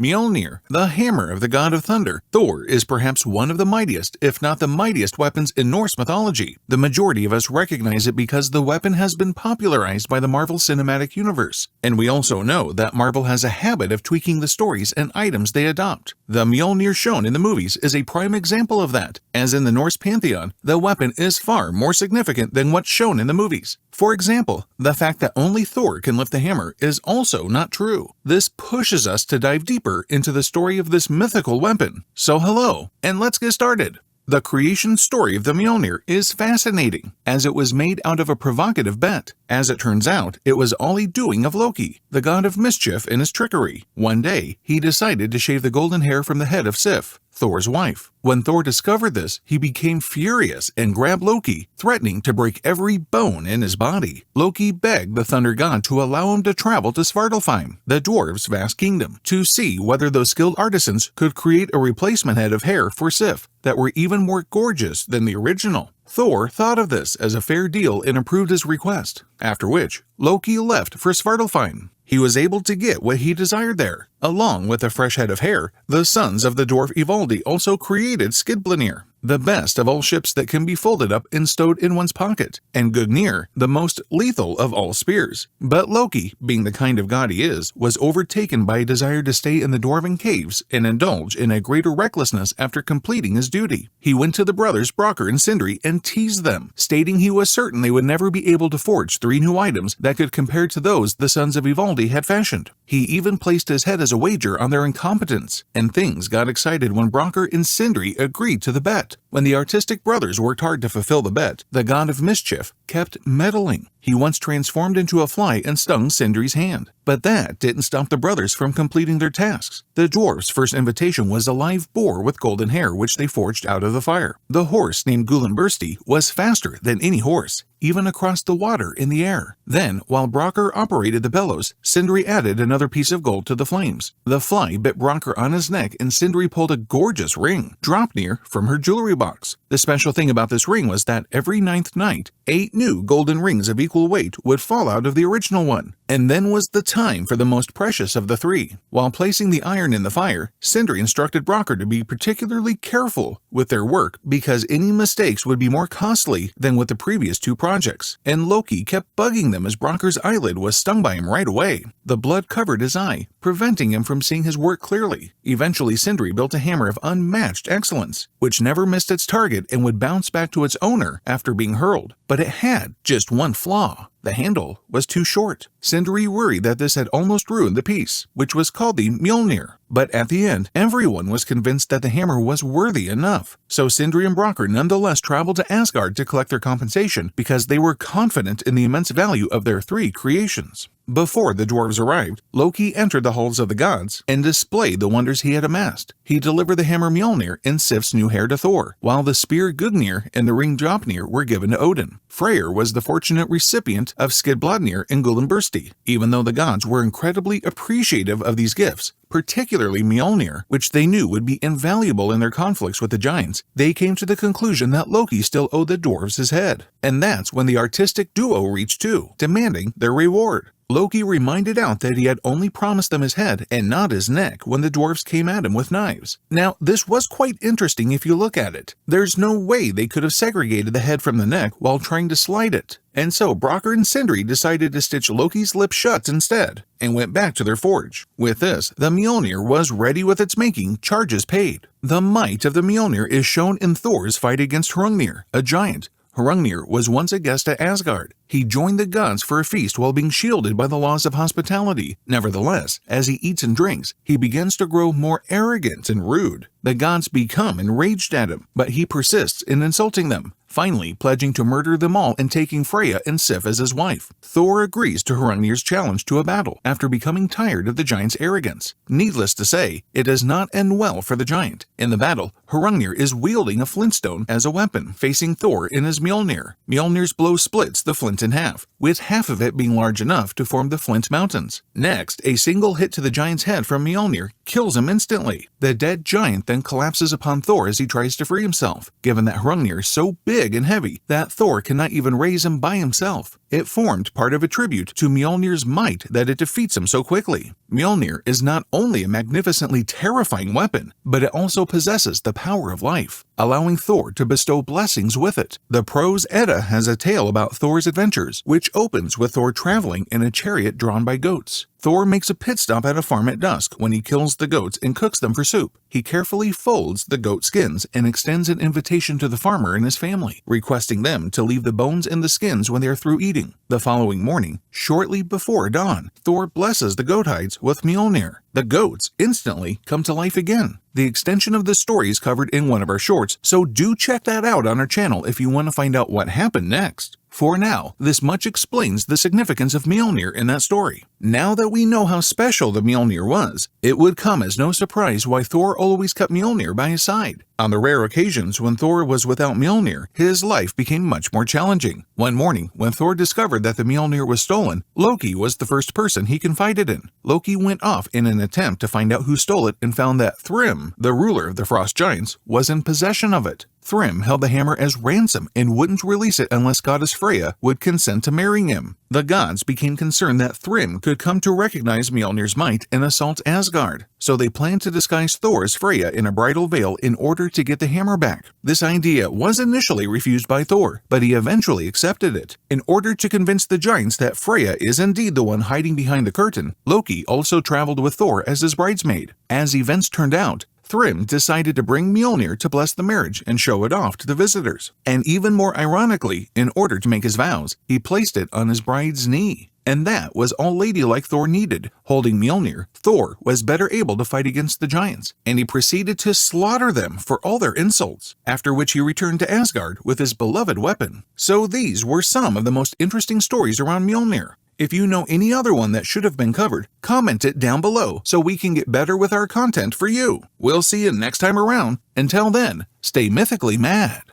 Mjolnir, the hammer of the god of thunder. Thor is perhaps one of the mightiest, if not the mightiest weapons in Norse mythology. The majority of us recognize it because the weapon has been popularized by the Marvel Cinematic Universe. And we also know that Marvel has a habit of tweaking the stories and items they adopt. The Mjolnir shown in the movies is a prime example of that, as in the Norse pantheon, the weapon is far more significant than what's shown in the movies. For example, the fact that only Thor can lift the hammer is also not true. This pushes us to dive deeper into the story of this mythical weapon. So hello, and let's get started. The creation story of the Mjolnir is fascinating, as it was made out of a provocative bet. As it turns out, it was all a doing of Loki, the god of mischief and his trickery. One day, he decided to shave the golden hair from the head of Sif, Thor's wife. When Thor discovered this, he became furious and grabbed Loki, threatening to break every bone in his body. Loki begged the thunder god to allow him to travel to Svartalfheim, the dwarves' vast kingdom, to see whether those skilled artisans could create a replacement head of hair for Sif that were even more gorgeous than the original. Thor thought of this as a fair deal and approved his request, after which Loki left for Svartalfheim. He was able to get what he desired there. Along with a fresh head of hair, the sons of the dwarf Ivaldi also created Skidbladnir, the best of all ships that can be folded up and stowed in one's pocket, and Gungnir, the most lethal of all spears. But Loki, being the kind of god he is, was overtaken by a desire to stay in the dwarven caves and indulge in a greater recklessness after completing his duty. He went to the brothers Brokkr and Sindri and teased them, stating he was certain they would never be able to forge 3 new items that could compare to those the sons of Ivaldi had fashioned. He even placed his head as a wager on their incompetence, and things got excited when Brokkr and Sindri agreed to the bet. When the artistic brothers worked hard to fulfill the bet, the god of mischief kept meddling. He once transformed into a fly and stung Sindri's hand. But that didn't stop the brothers from completing their tasks. The dwarves' first invitation was a live boar with golden hair which they forged out of the fire. The horse named Gullinbursti was faster than any horse, even across the water in the air. Then, while Brokkr operated the bellows, Sindri added another piece of gold to the flames. The fly bit Brokkr on his neck and Sindri pulled a gorgeous ring, Draupnir, from her jewelry box. The special thing about this ring was that every 9th night, 8 new golden rings of equal weight would fall out of the original one. And then was the time for the most precious of the 3. While placing the iron in the fire, Sindri instructed Brokkr to be particularly careful with their work because any mistakes would be more costly than with the previous 2 projects. And Loki kept bugging them as Brokkr's eyelid was stung by him right away. The blood covered his eye, preventing him from seeing his work clearly. Eventually, Sindri built a hammer of unmatched excellence, which never missed its target and would bounce back to its owner after being hurled. But it had just one flaw. The handle was too short. Sindri worried that this had almost ruined the piece, which was called the Mjolnir. But at the end, everyone was convinced that the hammer was worthy enough. So Sindri and Brokkr nonetheless traveled to Asgard to collect their compensation because they were confident in the immense value of their 3 creations. Before the dwarves arrived, Loki entered the halls of the gods and displayed the wonders he had amassed. He delivered the hammer Mjolnir and Sif's new hair to Thor, while the spear Gungnir and the ring Draupnir were given to Odin. Freyr was the fortunate recipient of Skidbladnir and Gullinbursti. Even though the gods were incredibly appreciative of these gifts, particularly Mjolnir, which they knew would be invaluable in their conflicts with the giants, they came to the conclusion that Loki still owed the dwarves his head. And that's when the artistic duo reached too, demanding their reward. Loki reminded out that he had only promised them his head and not his neck when the dwarves came at him with knives. Now, this was quite interesting if you look at it. There's no way they could have segregated the head from the neck while trying to slide it. And so Brokkr and Sindri decided to stitch Loki's lips shut instead, and went back to their forge. With this, the Mjolnir was ready with its making, charges paid. The might of the Mjolnir is shown in Thor's fight against Hrungnir, a giant. Hrungnir was once a guest at Asgard. He joined the gods for a feast while being shielded by the laws of hospitality. Nevertheless, as he eats and drinks, he begins to grow more arrogant and rude. The gods become enraged at him, but he persists in insulting them, finally pledging to murder them all and taking Freya and Sif as his wife. Thor agrees to Hrungnir's challenge to a battle after becoming tired of the giant's arrogance. Needless to say, it does not end well for the giant. In the battle, Hrungnir is wielding a flintstone as a weapon, facing Thor in his Mjolnir. Mjolnir's blow splits the flint in half, with half of it being large enough to form the Flint Mountains. Next, a single hit to the giant's head from Mjolnir kills him instantly. The dead giant then collapses upon Thor as he tries to free himself, given that Hrungnir is so big and heavy that Thor cannot even raise him by himself. It formed part of a tribute to Mjolnir's might that it defeats him so quickly. Mjolnir is not only a magnificently terrifying weapon, but it also possesses the power of life, allowing Thor to bestow blessings with it. The prose Edda has a tale about Thor's adventures, which opens with Thor traveling in a chariot drawn by goats. Thor makes a pit stop at a farm at dusk when he kills the goats and cooks them for soup. He carefully folds the goat skins and extends an invitation to the farmer and his family, requesting them to leave the bones and the skins when they are through eating. The following morning, shortly before dawn, Thor blesses the goat hides with Mjolnir. The goats instantly come to life again. The extension of this story is covered in one of our shorts, so do check that out on our channel if you want to find out what happened next. For now, this much explains the significance of Mjolnir in that story. Now that we know how special the Mjolnir was, it would come as no surprise why Thor always kept Mjolnir by his side. On the rare occasions when Thor was without Mjolnir, his life became much more challenging. One morning, when Thor discovered that the Mjolnir was stolen, Loki was the first person he confided in. Loki went off in an attempt to find out who stole it and found that Thrym, the ruler of the Frost Giants, was in possession of it. Thrym held the hammer as ransom and wouldn't release it unless goddess Freya would consent to marrying him. The gods became concerned that Thrym could come to recognize Mjolnir's might and assault Asgard, so they planned to disguise Thor as Freya in a bridal veil in order to get the hammer back. This idea was initially refused by Thor, but he eventually accepted it. In order to convince the giants that Freya is indeed the one hiding behind the curtain, Loki also traveled with Thor as his bridesmaid. As events turned out, Thrym decided to bring Mjolnir to bless the marriage and show it off to the visitors. And even more ironically, in order to make his vows, he placed it on his bride's knee. And that was all ladylike Thor needed. Holding Mjolnir, Thor was better able to fight against the giants, and he proceeded to slaughter them for all their insults, after which he returned to Asgard with his beloved weapon. So these were some of the most interesting stories around Mjolnir. If you know any other one that should have been covered, comment it down below so we can get better with our content for you. We'll see you next time around. Until then, stay mythically mad.